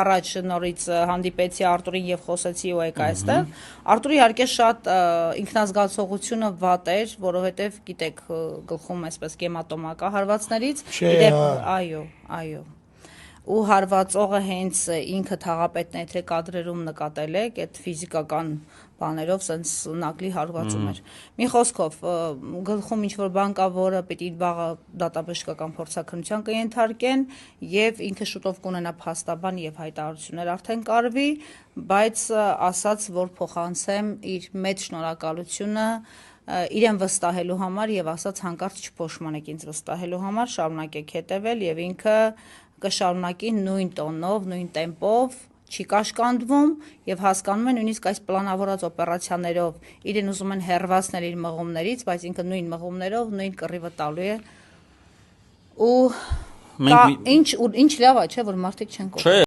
Առաջ նորից հանդիպեցի Արտուրին եւ խոսեցի ու եկա այստեղ։ Արտուրի իհարկե շատ ինքնազգացողությունը վատ էր, որովհետեւ գիտեք գլխում այսպես գեմատոմա կա հարվածներից։ Այո։ Ու հարվածողը հենց ինքը թաղապետն է, թե կադրերում նկատել եք, այդ ֆիզիկական բաներով սենց նակլի հարվածում էր։ Մի խոսքով, գլխում ինչ-որ բան կա, որը պիտի վաղը դատաբժշկական փորձաքննության կենթարկեն եւ ինքը շուտով կունենա փաստաբան եւ հայտարարություններ արդեն կարվի, բայց ասաց, որ փոխանցեմ իր մեծ շնորհակալությունը իրեն վստահելու համար եւ ասաց հանկարծ չփոշմանեք ինձ վստահելու համար, շարունակեք հետեւել եւ ինքը կշարունակի նույն տոնով, նույն տեմպով, չի կաշկանդվում եւ հասկանում է նույնիսկ այս պլանավորած օպերացիաներով իրեն ուզում են հեռացնել իր մղումներից, բայց ինքը նույն մղումներով նույն կռիվը տալու է ու ինչ լավ է, չէ՞ որ մարդիկ չեն կողմ։